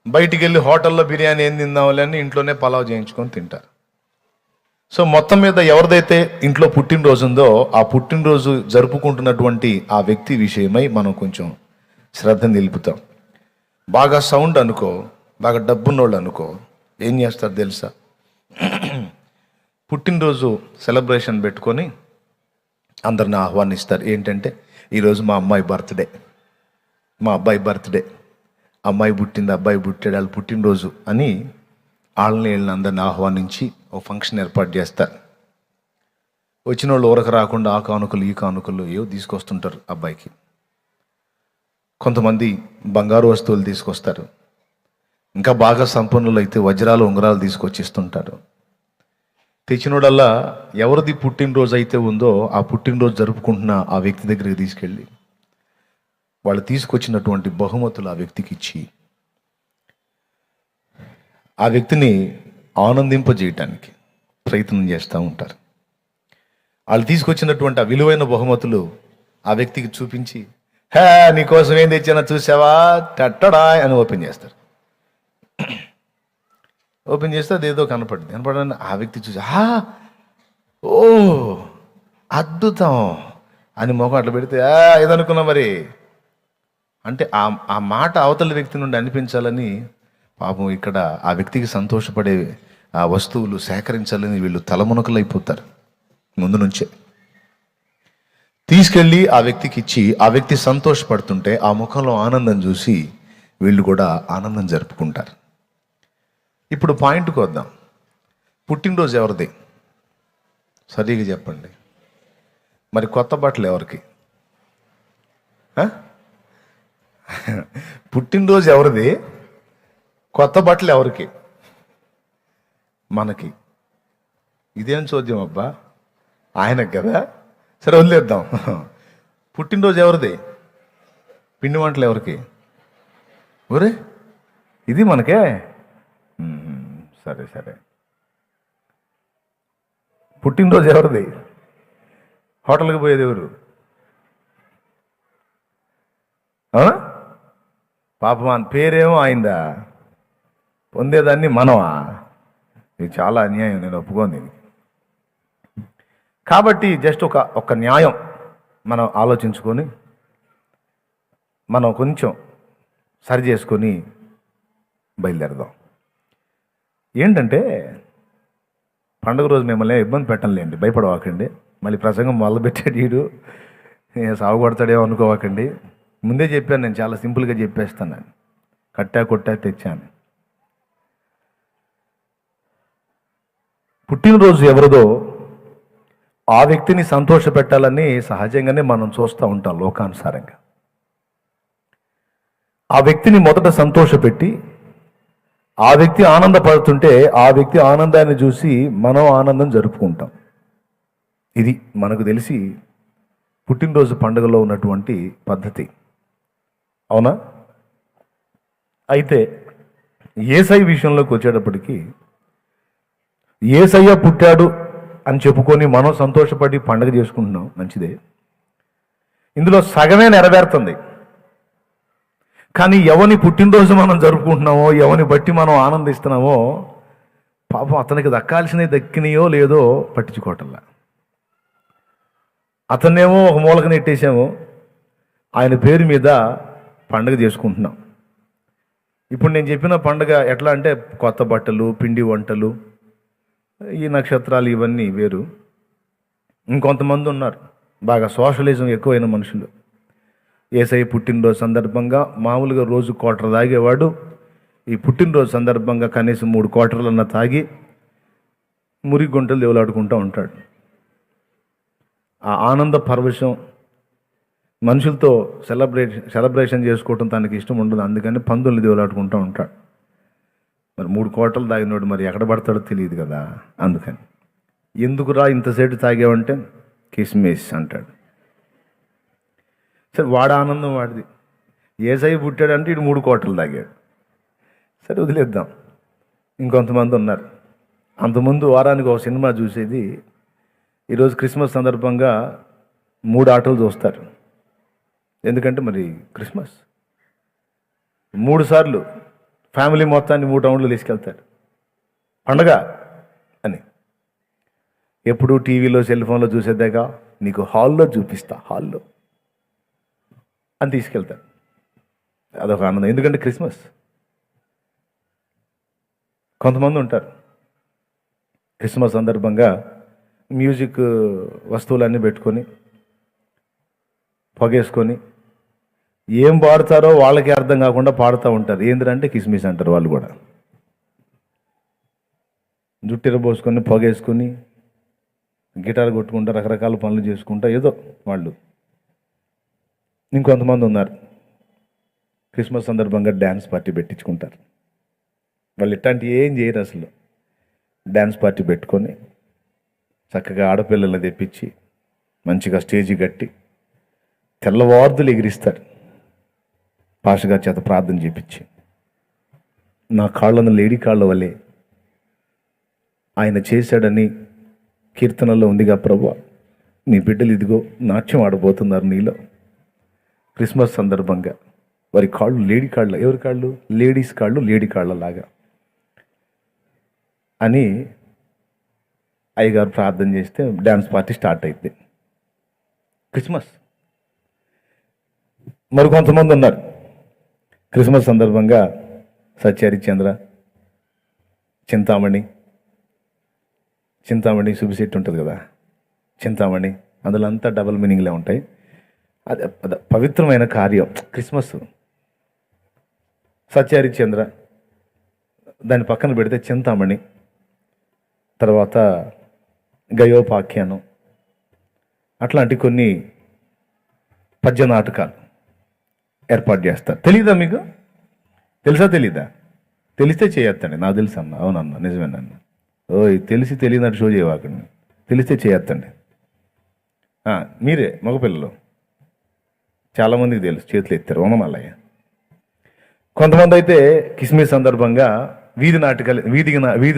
బయటికి వెళ్ళి హోటల్లో బిర్యానీ ఏం తిందామని అని ఇంట్లోనే పలావ్ చేయించుకొని తింటారు. సో మొత్తం మీద ఎవరిదైతే ఇంట్లో పుట్టినరోజు ఉందో ఆ పుట్టినరోజు జరుపుకుంటున్నటువంటి ఆ వ్యక్తి విషయమై మనం కొంచెం శ్రద్ధ నిలుపుతాం. బాగా సౌండ్ అనుకో, బాగా డబ్బున్నోళ్ళు అనుకో, ఏం చేస్తారు తెలుసా? పుట్టినరోజు సెలబ్రేషన్ పెట్టుకొని అందరిని ఆహ్వానిస్తారు. ఏంటంటే ఈరోజు మా అమ్మాయి బర్త్డే, మా అబ్బాయి బర్త్డే, అమ్మాయి పుట్టింది, అబ్బాయి పుట్టాడు, వాళ్ళు పుట్టినరోజు అని వాళ్ళని వీళ్ళని అందరిని ఆహ్వానించి ఒక ఫంక్షన్ ఏర్పాటు చేస్తారు. వచ్చిన వాళ్ళు ఊరకు రాకుండా ఆ కానుకలు ఈ కానుకలు ఏవో తీసుకొస్తుంటారు అబ్బాయికి. కొంతమంది బంగారు వస్తువులు తీసుకొస్తారు. ఇంకా బాగా సంపన్నులు అయితే వజ్రాలు ఉంగరాలు తీసుకొచ్చిస్తుంటారు. తెచ్చినోడల్లా ఎవరిది పుట్టినరోజు అయితే ఉందో ఆ పుట్టినరోజు జరుపుకుంటున్న ఆ వ్యక్తి దగ్గరికి తీసుకెళ్ళి వాళ్ళు తీసుకొచ్చినటువంటి బహుమతులు ఆ వ్యక్తికి ఇచ్చి ఆ వ్యక్తిని ఆనందింపజేయటానికి ప్రయత్నం చేస్తూ ఉంటారు. వాళ్ళు తీసుకొచ్చినటువంటి ఆ విలువైన బహుమతులు ఆ వ్యక్తికి చూపించి, హే నీకోసం ఏం తెచ్చానో చూసావా, టట్టడా అని ఓపెన్ చేస్తారు. ఓపెన్ చేస్తే అదేదో కనపడని ఆ వ్యక్తి చూసి, ఓ అద్భుతం అని మొహం అట్లా పెడితే ఏదనుకున్నా మరి అంటే ఆ మాట అవతల వ్యక్తి నుండి అనిపించాలని పాపం ఇక్కడ ఆ వ్యక్తికి సంతోషపడే ఆ వస్తువులు సేకరించాలని వీళ్ళు తలమునకలైపోతారు. ముందు నుంచే తీసుకెళ్ళి ఆ వ్యక్తికి ఇచ్చి ఆ వ్యక్తి సంతోషపడుతుంటే ఆ ముఖంలో ఆనందం చూసి వీళ్ళు కూడా ఆనందం జరుపుకుంటారు. ఇప్పుడు పాయింట్కి వద్దాం. పుట్టినరోజు ఎవరిది? సరిగా చెప్పండి. మరి కొత్త బట్టలు ఎవరికి? పుట్టినరోజు ఎవరిది? కొత్త బట్టలు ఎవరికి? మనకి. ఇదేం చోద్యం అబ్బా, ఆయనకు కదా. సరే వదిలేద్దాం. పుట్టినరోజు ఎవరిది? పిండి వంటలు ఎవరికి? ఒరే ఇది మనకే. సరే సరే. పుట్టినరోజు ఎవరిది? హోటల్కి పోయేది ఎవరు? అవునా? పాపం అని పేరేమో అయిందా, పొందేదాన్ని మనమా? ఇది చాలా అన్యాయం, నేను ఒప్పుకోను దీనికి. కాబట్టి జస్ట్ ఒక న్యాయం మనం ఆలోచించుకొని మనం కొంచెం సరి చేసుకొని బయలుదేరదాం. ఏంటంటే పండుగ రోజు మిమ్మల్ని ఇబ్బంది పెట్టంలేండి, భయపడవాకండి. మళ్ళీ ప్రసంగం మొదలుపెట్టాడు వీడు, సాగు కొడతాడేమో అనుకోవాకండి. ముందే చెప్పాను, నేను చాలా సింపుల్గా చెప్పేస్తాను. కట్టా కొట్టా తెచ్చాను. పుట్టినరోజు ఎవరిదో ఆ వ్యక్తిని సంతోష పెట్టాలని సహజంగానే మనం చూస్తూ ఉంటాం లోకానుసారంగా. ఆ వ్యక్తిని మొదట సంతోషపెట్టి ఆ వ్యక్తి ఆనందపడుతుంటే ఆ వ్యక్తి ఆనందాన్ని చూసి మనం ఆనందం జరుపుకుంటాం. ఇది మనకు తెలిసి పుట్టినరోజు పండుగలో ఉన్నటువంటి పద్ధతి. అవునా? అయితే యేసయ్య విషయంలోకి వచ్చేటప్పటికి యేసయ్య పుట్టాడు అని చెప్పుకొని మనం సంతోషపడి పండుగ చేసుకుంటున్నాం, మంచిదే. ఇందులో సగమే నెరవేరుతుంది. కానీ ఎవని పుట్టినరోజు మనం జరుపుకుంటున్నామో, ఎవని బట్టి మనం ఆనందిస్తున్నామో, పాపం అతనికి దక్కాల్సినవి దక్కినాయో లేదో పట్టించుకోవటంలా. అతన్నేమో ఒక మూలక నెట్టేసాము, ఆయన పేరు మీద పండుగ చేసుకుంటున్నాం. ఇప్పుడు నేను చెప్పిన పండుగ ఎట్లా అంటే కొత్త బట్టలు, పిండి వంటలు, ఈ నక్షత్రాలు ఇవన్నీ వేరు. ఇంకొంతమంది ఉన్నారు బాగా సోషలిజం ఎక్కువైన మనుషులు. యేసయ్య పుట్టినరోజు సందర్భంగా మామూలుగా రోజు క్వార్టర్ తాగేవాడు ఈ పుట్టినరోజు సందర్భంగా కనీసం 3 క్వార్టర్లన్నా తాగి మురికి గుంటలు దేవులాడుకుంటూ ఉంటాడు. ఆ ఆనంద పరవశం, మనుషులతో సెలబ్రేషన్ చేసుకోవటం తనకి ఇష్టం ఉండదు. అందుకని పందుల్ని దేవులాడుకుంటూ ఉంటాడు. మరి 3 క్వార్టర్లు తాగినోడు మరి ఎక్కడ పడతాడో తెలియదు కదా. అందుకని ఎందుకురా ఇంతసేపు తాగావంటే కిస్మిస్ అంటాడు. సరే, వాడు ఆనందం వాడిది. యేసయ్య పుట్టాడంటే ఇటు 3 క్వార్టర్లు తాగాడు. సరే, వదిలేద్దాం. ఇంకొంతమంది ఉన్నారు, అంతకుముందు వారానికి ఒక సినిమా చూసేది, ఈరోజు క్రిస్మస్ సందర్భంగా 3 ఆటలు చూస్తారు. ఎందుకంటే మరి క్రిస్మస్ 3 సార్లు ఫ్యామిలీ మొత్తాన్ని 3 రౌండ్లు తీసుకెళ్తారు పండగ అని. ఎప్పుడు టీవీలో సెల్ ఫోన్లో చూసేదాకా నీకు హాల్లో చూపిస్తా, హాల్లో అని తీసుకెళ్తారు. అదొక ఆనందం, ఎందుకంటే క్రిస్మస్. కొంతమంది ఉంటారు క్రిస్మస్ సందర్భంగా మ్యూజిక్ వస్తువులన్నీ పెట్టుకొని పొగేసుకొని ఏం పాడతారో వాళ్ళకి అర్థం కాకుండా పాడుతూ ఉంటారు. ఏంటంటే కిస్మిస్ అంటారు వాళ్ళు కూడా. జుట్టెర పోసుకొని పొగేసుకొని గిటార్ కొట్టుకుంటా రకరకాల పనులు చేసుకుంటా ఏదో వాళ్ళు. ఇంకొంతమంది ఉన్నారు క్రిస్మస్ సందర్భంగా డ్యాన్స్ పార్టీ పెట్టించుకుంటారు. వాళ్ళు ఇట్లాంటి ఏం చేయరు అసలు. డ్యాన్స్ పార్టీ పెట్టుకొని చక్కగా ఆడపిల్లల్ని తెప్పించి మంచిగా స్టేజీ కట్టి తెల్లవార్దులు ఎగిరిస్తారు. పాషగా చేత ప్రార్థన చేపించి, నా కాళ్ళను లేడీ కాళ్ళ వల్లే ఆయన చేశాడని కీర్తనలో ఉందిగా, ప్రభువా నీ బిడ్డలు ఇదిగో నాట్యం ఆడబోతున్నారు నీలో. క్రిస్మస్ సందర్భంగా వారి కాళ్ళు లేడీ కాళ్ళ, ఎవరి కాళ్ళు? లేడీస్ కాళ్ళు లేడీ కాళ్ళలాగా అని అయ్యగారు ప్రార్థన చేస్తే డ్యాన్స్ పార్టీ స్టార్ట్ అయితే క్రిస్మస్. మరి కొంతమంది ఉన్నారు క్రిస్మస్ సందర్భంగా సత్యహరిశ్చంద్ర, చింతామణి సుబిసెట్ ఉంటుంది కదా, చింతామణి, అందులో అంతా డబుల్ మీనింగ్లే ఉంటాయి. అది పవిత్రమైన కార్యం క్రిస్మస్. సత్యహరిశ్చంద్ర దాని పక్కన పెడితే చింతామణి, తర్వాత గయోపాఖ్యానం, అట్లాంటి కొన్ని పద్య నాటకాలు ఏర్పాటు చేస్తారు. తెలీదా మీకు? తెలుసా తెలీదా? తెలిస్తే చేయొద్దండి. నాకు తెలుసు అన్న. అవునన్న, నిజమేనన్న. ఓయ్, తెలిసి తెలియనట్టు షో చేయవాకండి. తెలిస్తే చేయొద్దండి. మీరే మగపిల్లలు చాలామందికి తెలుసు, చేతులు ఎత్తారు. ఓనమల్లయ్య. కొంతమంది అయితే కిస్మిస్ సందర్భంగా వీధి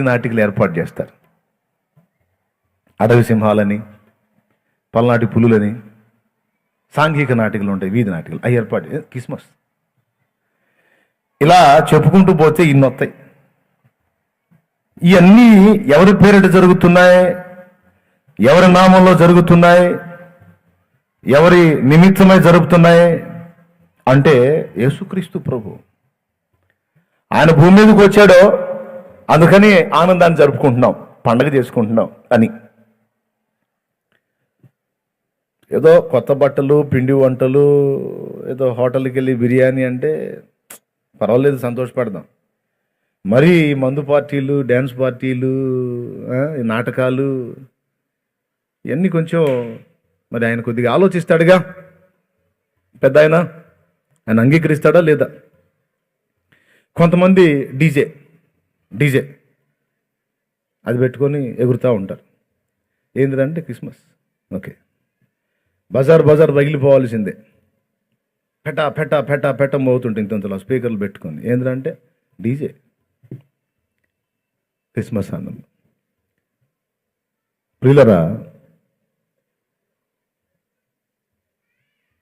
నాటికలు ఏర్పాటు చేస్తారు. అడవి సింహాలని, పల్నాటి పులులని, సాంఘిక నాటికలు ఉంటాయి, వీధి నాటికలు, అవి ఏర్పాటు క్రిస్మస్. ఇలా చెప్పుకుంటూ పోతే ఇన్ని వస్తాయి. ఇవన్నీ ఎవరి పేరిట జరుగుతున్నాయి, ఎవరి నామంలో జరుగుతున్నాయి, ఎవరి నిమిత్తమై జరుగుతున్నాయి అంటే యేసుక్రీస్తు ప్రభు. ఆయన భూమి మీదకి వచ్చాడో అందుకని ఆనందాన్ని జరుపుకుంటున్నాం, పండగ చేసుకుంటున్నాం అని. ఏదో కొత్త బట్టలు, పిండి వంటలు, ఏదో హోటల్కి వెళ్ళి బిర్యానీ అంటే పర్వాలేదు, సంతోషపడదాం. మరి మందు పార్టీలు, డ్యాన్స్ పార్టీలు, ఈ నాటకాలు ఇవన్నీ కొంచెం మరి ఆయన కొద్దిగా ఆలోచిస్తాడుగా, పెద్ద ఆయన అంగీకరిస్తాడా లేదా? కొంతమంది డీజే అది పెట్టుకొని ఎగురుతూ ఉంటారు. ఏంటిదంటే క్రిస్మస్. ఓకే, బజార్ పగిలిపోవాల్సిందే. పెట్ట మోగుతుంటే ఇంతలో స్పీకర్లు పెట్టుకొని. ఏంటంటే డీజే, క్రిస్మస్ ఆనందం. ప్రియులరా,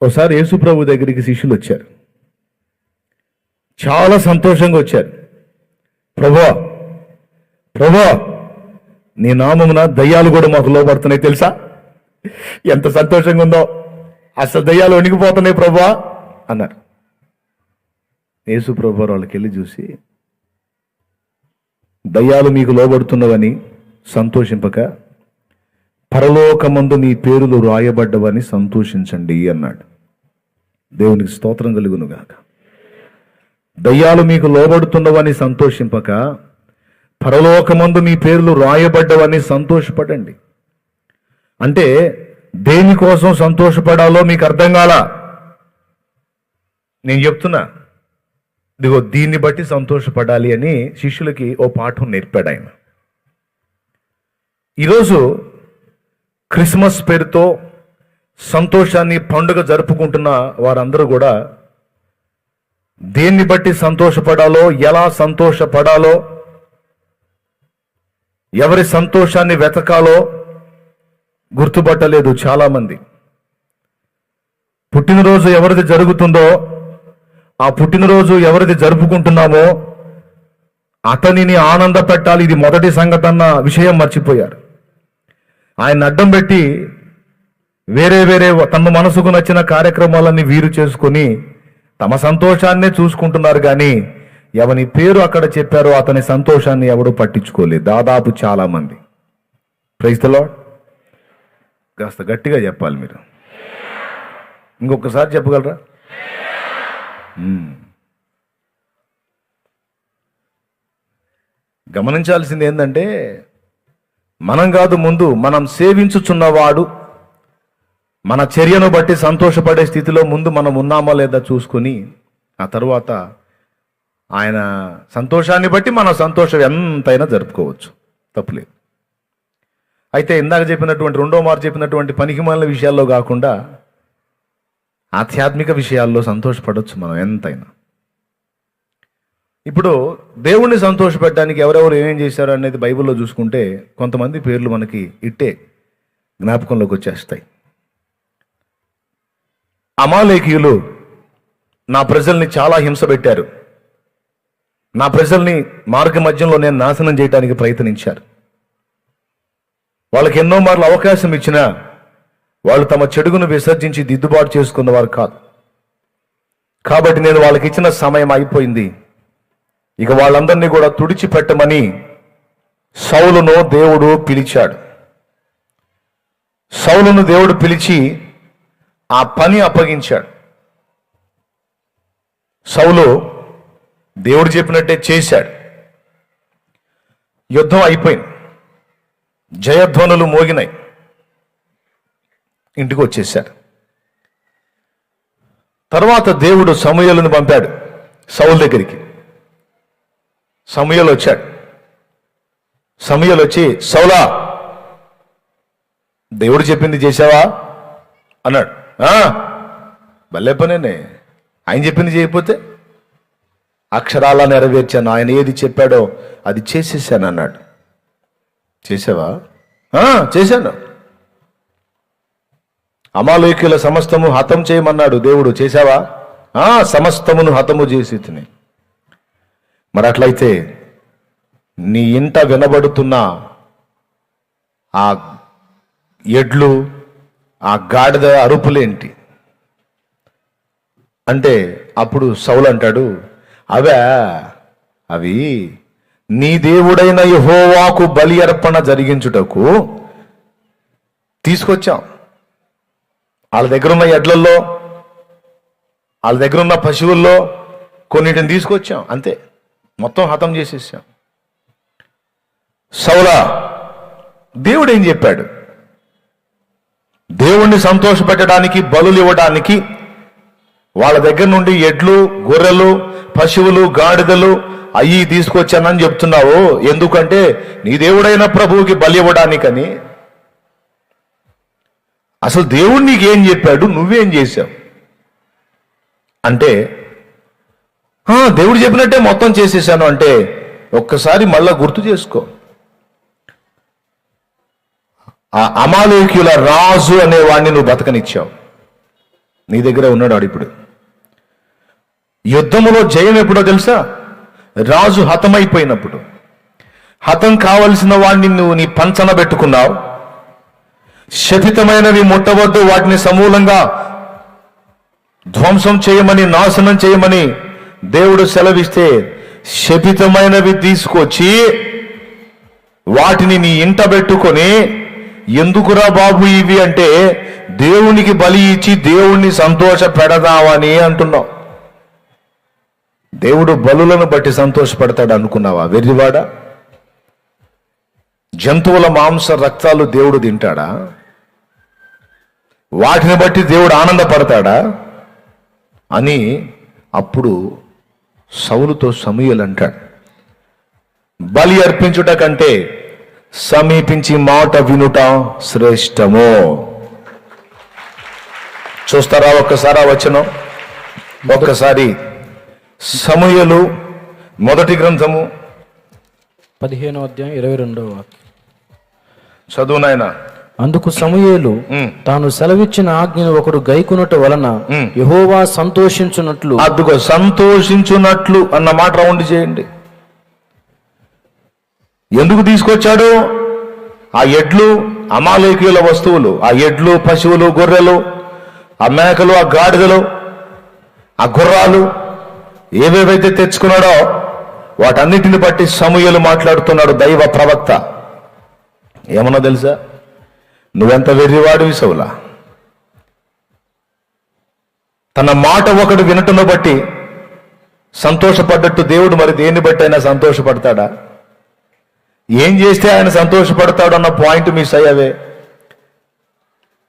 ఒకసారి యేసు ప్రభు దగ్గరికి శిష్యులు వచ్చారు. చాలా సంతోషంగా వచ్చారు. ప్రభువా నీ నామమున దయ్యాలు కూడా మాకు లోపడుతున్నాయి తెలుసా? ఎంత సంతోషంగా ఉందో, అసలు దయ్యాలు వణికిపోతున్నాయి ప్రభువా అన్నారు. యేసు ప్రభు వాళ్ళకి వెళ్ళి చూసి, దయ్యాలు మీకు లోబడుతున్నవని సంతోషింపక పరలోకమందు మీ పేరులు రాయబడ్డవని సంతోషించండి అన్నాడు. దేవునికి స్తోత్రం కలుగును గాక. దయ్యాలు మీకు లోబడుతున్నవని సంతోషింపక పరలోకమందు మీ పేర్లు రాయబడ్డవని సంతోషపడండి. అంటే దేనికోసం సంతోషపడాలో మీకు అర్థం కాలా? నేను చెప్తున్నా, ఇదిగో దీన్ని బట్టి సంతోషపడాలి అని శిష్యులకి ఓ పాఠం నేర్పాడు ఆయన. ఈరోజు క్రిస్మస్ పేరుతో సంతోషాన్ని, పండుగ జరుపుకుంటున్న వారందరూ కూడా దేన్ని బట్టి సంతోషపడాలో, ఎలా సంతోషపడాలో, ఎవరి సంతోషాన్ని వెతకాలో గుర్తుపట్టలేదు చాలామంది. పుట్టినరోజు ఎవరిది జరుగుతుందో, ఆ పుట్టినరోజు ఎవరిది జరుపుకుంటున్నామో అతనిని ఆనంద పెట్టాలి, ఇది మొదటి సంగతి అన్న విషయం మర్చిపోయారు. ఆయన అడ్డం పెట్టి వేరే తమ మనసుకు నచ్చిన కార్యక్రమాలన్నీ వీరు చేసుకొని తమ సంతోషాన్నే చూసుకుంటున్నారు. కానీ ఎవని పేరు అక్కడ చెప్పారో అతని సంతోషాన్ని ఎవడు పట్టించుకోలేదు, దాదాపు చాలా మంది. Praise the lord. కాస్త గట్టిగా చెప్పాలి మీరు. ఇంకొకసారి చెప్పగలరా? గమనించాల్సింది ఏంటంటే, మనం కాదు, ముందు మనం సేవించుచున్నవాడు మన చర్యను బట్టి సంతోషపడే స్థితిలో ముందు మనం ఉన్నామా లేదా చూసుకొని ఆ తర్వాత ఆయన సంతోషాన్ని బట్టి మన సంతోషం ఎంతైనా జరుపుకోవచ్చు, తప్పులేదు. అయితే ఇందాక చెప్పినటువంటి, రెండో మారు చెప్పినటువంటి పనికిమాలిన విషయాల్లో కాకుండా ఆధ్యాత్మిక విషయాల్లో సంతోషపడవచ్చు మనం ఎంతైనా. ఇప్పుడు దేవుణ్ణి సంతోషపెట్టడానికి ఎవరెవరు ఏమేం చేశారు అనేది బైబిల్లో చూసుకుంటే కొంతమంది పేర్లు మనకి ఇట్టే జ్ఞాపకంలోకి వచ్చేస్తాయి. అమాలేకీయులు నా ప్రజల్ని చాలా హింస పెట్టారు, నా ప్రజల్ని మార్గ మధ్యంలో నేను నాశనం చేయడానికి ప్రయత్నించారు. వాళ్ళకి ఎన్నో మార్లు అవకాశం ఇచ్చినా వాళ్ళు తమ చెడుగును విసర్జించి దిద్దుబాటు చేసుకున్నవారు కాదు. కాబట్టి నేను వాళ్ళకి ఇచ్చిన సమయం అయిపోయింది, ఇక వాళ్ళందరినీ కూడా తుడిచిపెట్టమని సౌలును దేవుడు పిలిచాడు. సౌలును దేవుడు పిలిచి ఆ పని అప్పగించాడు. సౌలు దేవుడు చెప్పినట్టే చేశాడు. యుద్ధం అయిపోయింది, జయధ్వనులు మోగినాయి, ఇంటికి వచ్చేశారు. తర్వాత దేవుడు సమూయేలును పంపాడు సౌలు దగ్గరికి. సమూయేలు వచ్చాడు. సమూయేలు వచ్చి, సౌలా దేవుడు చెప్పింది చేశావా అన్నాడు. భలే పనేనే, ఆయన చెప్పింది చేయకపోతే అక్షరాలా నెరవేర్చాను, ఆయన ఏది చెప్పాడో అది చేసేసాను అన్నాడు. చేసావా? చేశాను. అమాలేకీయుల సమస్తము హతం చేయమన్నాడు దేవుడు. చేశావా? సమస్తమును హతము చేసి తిని. మరి అట్లయితే నీ ఇంట వినబడుతున్న ఆ ఎడ్లు, ఆ గాడిద అరుపులేంటి అంటే, అప్పుడు సౌలు అంటాడు, అవి నీ దేవుడైన యెహోవాకు బలి అర్పణ జరిగించుటకు తీసుకొచ్చాం. వాళ్ళ దగ్గర ఉన్న ఎడ్లల్లో, వాళ్ళ దగ్గర ఉన్న పశువుల్లో కొన్నిటిని తీసుకొచ్చాం, అంతే. మొత్తం హతం చేసేసాం. సౌలా, దేవుడు ఏం చెప్పాడు? దేవుణ్ణి సంతోషపెట్టడానికి, బలులు ఇవ్వడానికి వాళ్ళ దగ్గర నుండి ఎడ్లు, గొర్రెలు, పశువులు, గాడిదలు అయ్యి తీసుకొచ్చానని చెప్తున్నావు. ఎందుకంటే నీ దేవుడైన ప్రభువుకి బలి ఇవ్వడానికని. అసలు దేవుడు నీకేం చెప్పాడు? నువ్వేం చేశావు అంటే, దేవుడు చెప్పినట్టే మొత్తం చేసేసాను అంటే, ఒక్కసారి మళ్ళా గుర్తు చేసుకో. ఆ అమాలేకీయుల రాజు అనేవాడిని నువ్వు బతకనిచ్చావు. నీ దగ్గర ఉన్నాడు వాడు ఇప్పుడు. యుద్ధములో జయం ఎప్పుడో తెలుసా? రాజు హతమైపోయినప్పుడు. హతం కావలసిన వాడిని నువ్వు నీ పంచన పెట్టుకున్నావు. శపితమైనవి ముట్టవద్దు, వాటిని సమూలంగా ధ్వంసం చేయమని, నాశనం చేయమని దేవుడు సెలవిస్తే, శపితమైనవి తీసుకొచ్చి వాటిని నీ ఇంట పెట్టుకొని, ఎందుకురా బాబు ఇవి అంటే, దేవునికి బలి ఇచ్చి దేవుణ్ణి సంతోష పెడదామని అంటున్నావు. దేవుడు బలులను బట్టి సంతోషపడతాడు అనుకున్నావా? వెర్రివాడా? జంతువుల మాంస రక్తాలు దేవుడు తింటాడా? వాటిని బట్టి దేవుడు ఆనందపడతాడా అని అప్పుడు సౌలుతో సమూయేలు అంటాడు, బలి అర్పించుట కంటే సమీపించి మాట వినుట శ్రేష్టము. చూస్తారా ఒక్కసారి ఆ వచనం? ఒక్కసారి సమూయేలు మొదటి గ్రంథము 15వ అధ్యాయం 22వ వాక్యం. చదువు నాయనా. అందుకు సమూయేలు తాను సెలవిచ్చిన ఆజ్ఞను ఒకడు గైకొనుట వలన యెహోవా సంతోషించున్నట్లు. అదుగో సంతోషించున్నట్లు అన్న మాట రౌండ్ చేయండి. ఎందుకు తీసుకొచ్చాడు? ఆ ఎడ్లు అమాలేకీయుల వస్తువులు, ఆ ఎడ్లు, పశువులు, గొర్రెలు, ఆ మేకలు, ఆ గాడిదలు, ఆ గుర్రాలు ఏవేవైతే తెచ్చుకున్నాడో వాటన్నిటిని బట్టి సమూయేలు మాట్లాడుతున్నాడు. దైవ ప్రవక్త ఏమన్నా తెలుసా? నువ్వెంత వెర్రివాడివి సౌలా. తన మాట ఒకడు వినటను బట్టి సంతోషపడ్డట్టు దేవుడు మరి దేన్ని బట్టి అయినా సంతోషపడతాడా? ఏం చేస్తే ఆయన సంతోషపడతాడు అన్న పాయింట్ మిస్ అయ్యావే.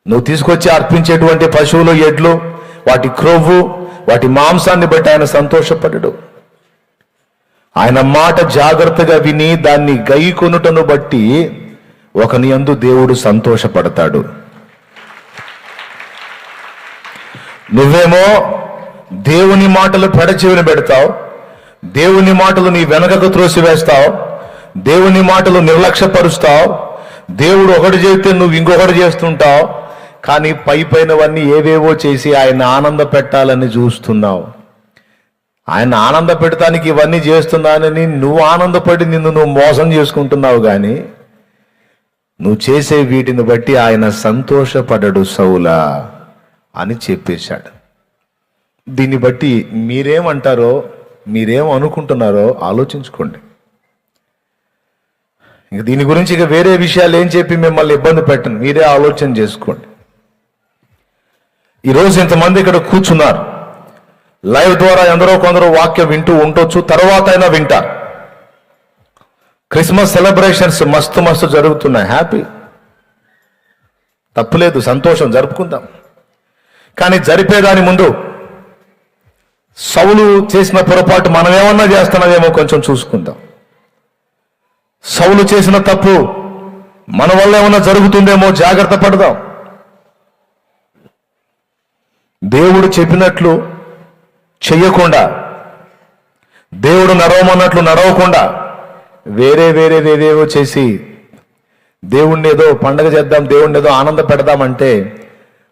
నువ్వు తీసుకొచ్చి అర్పించేటువంటి పశువులు, ఎడ్లు, వాటి క్రొవ్వు, వాటి మాంసాన్ని బట్టి ఆయన సంతోషపడడు. ఆయన మాట జాగ్రత్తగా విని దాన్ని గైకొనుటను బట్టి ఒకని యందు దేవుడు సంతోషపడతాడు. నువ్వేమో దేవుని మాటలు పెడచెవిన పెడతావు, దేవుని మాటలు నీ వెనకకు త్రోసివేస్తావు, దేవుని మాటలు నిర్లక్ష్యపరుస్తావు. దేవుడు ఒకటి చేస్తే నువ్వు ఇంకొకటి చేస్తుంటావు. కానీ పైనవన్నీ ఏవేవో చేసి ఆయన ఆనంద పెట్టాలని చూస్తున్నావు. ఆయన ఆనంద పెట్టడానికి ఇవన్నీ చేస్తున్నానని నువ్వు ఆనందపడి నిన్ను నువ్వు మోసం చేసుకుంటున్నావు. కానీ నువ్వు చేసే వీటిని బట్టి ఆయన సంతోషపడడు సౌలా అని చెప్పేశాడు. దీన్ని బట్టి మీరేమంటారో, మీరేం అనుకుంటున్నారో ఆలోచించుకోండి. ఇంక దీని గురించి ఇక వేరే విషయాలు ఏం చెప్పి మిమ్మల్ని ఇబ్బంది పెట్టను, మీరే ఆలోచన చేసుకోండి. ఈరోజు ఇంతమంది ఇక్కడ కూర్చున్నారు. లైవ్ ద్వారా ఎందరో కొందరు వాక్యం వింటూ ఉండొచ్చు, తర్వాత అయినా వింటారు. క్రిస్మస్ సెలబ్రేషన్స్ మస్తు జరుగుతున్నాయి. హ్యాపీ, తప్పులేదు, సంతోషం, జరుపుకుందాం. కానీ జరిపేదాని ముందు సౌలు చేసిన పొరపాటు మనం ఏమన్నా చేస్తున్నామేమో కొంచెం చూసుకుందాం. సౌలు చేసిన తప్పు మన వల్ల ఏమన్నా జరుగుతుందేమో జాగ్రత్త పడదాం. దేవుడు చెప్పినట్లు చెయ్యకుండా, దేవుడు నడవమన్నట్లు నడవకుండా వేరేవో చేసి దేవుణ్ణి ఏదో పండగ చేద్దాం, దేవుణ్ణి ఏదో ఆనంద పెడదామంటే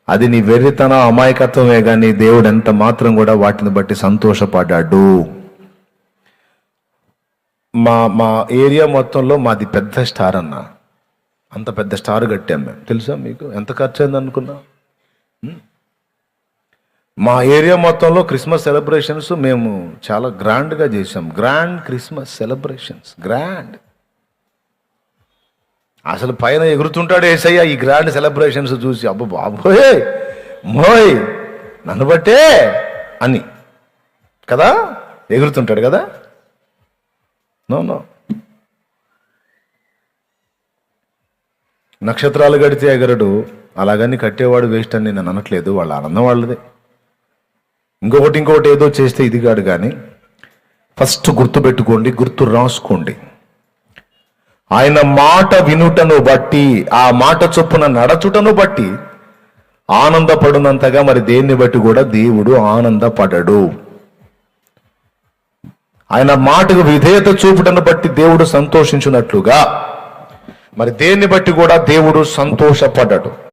అది నీ వెర్రితనం అమాయకత్వమే కానీ దేవుడు ఎంత మాత్రం కూడా వాటిని బట్టి సంతోషపడ్డాడు. మా ఏరియా మొత్తంలో మాది పెద్ద స్టార్ అన్న. అంత పెద్ద స్టార్ కట్టాం మేము. తెలుసా మీకు ఎంత ఖర్చు అయింది అనుకున్నా? మా ఏరియా మొత్తంలో క్రిస్మస్ సెలబ్రేషన్స్ మేము చాలా గ్రాండ్గా చేసాం. Grand Christmas celebrations, grand. అసలు పైన ఎగురుతుంటాడు యేసయ్య ఈ గ్రాండ్ సెలబ్రేషన్స్ చూసి, అబ్బో బాబోయ్ మోయ్ నన్ను బట్టే అని కదా ఎగురుతుంటాడు కదా. నో నక్షత్రాలు గడితే ఎగరడు, అలాగని కట్టేవాడు వేస్ట్ అని నేను అనట్లేదు, వాళ్ళ ఆనందం వాళ్ళదే. ఇంకొకటి ఏదో చేస్తే ఇది కాదు. కానీ ఫస్ట్ గుర్తుపెట్టుకోండి, గుర్తు రాసుకోండి. ఆయన మాట వినుటను బట్టి, ఆ మాట చొప్పున నడచుటను బట్టి ఆనందపడునంతగా మరి దేన్ని బట్టి కూడా దేవుడు ఆనందపడడు. ఆయన మాటకు విధేయత చూపుటను బట్టి దేవుడు సంతోషించున్నట్లుగా మరి దేన్ని బట్టి కూడా దేవుడు సంతోషపడ్డాడు.